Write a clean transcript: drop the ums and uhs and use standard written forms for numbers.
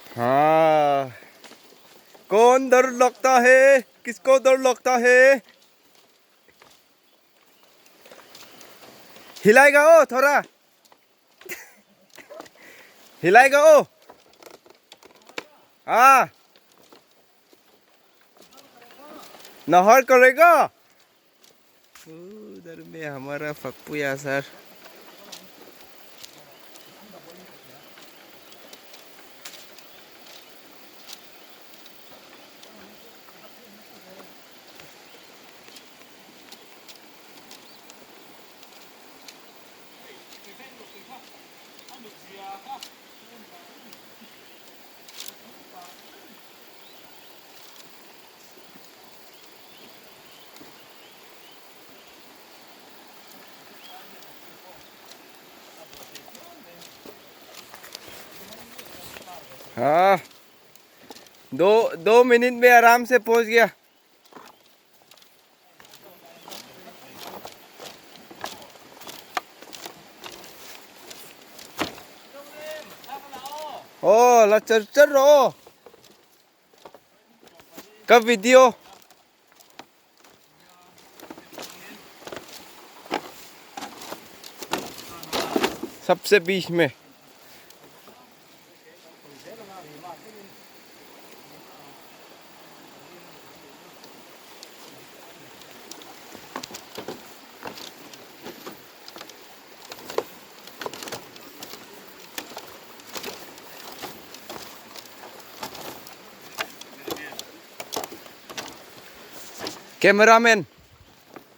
हाँ, कौन डर लगता है, किसको डर लगता है? हिलाएगा ओ थोड़ा, हिलाएगा ओ। हाँ, नहर करेगा। उधर में हमारा पप्पू या सर। हाँ, दो 2 मिनट में आराम से पहुंच गया। ओ ला चल चल रहो। कब वीडियो? सबसे बीच में। कैमरामैन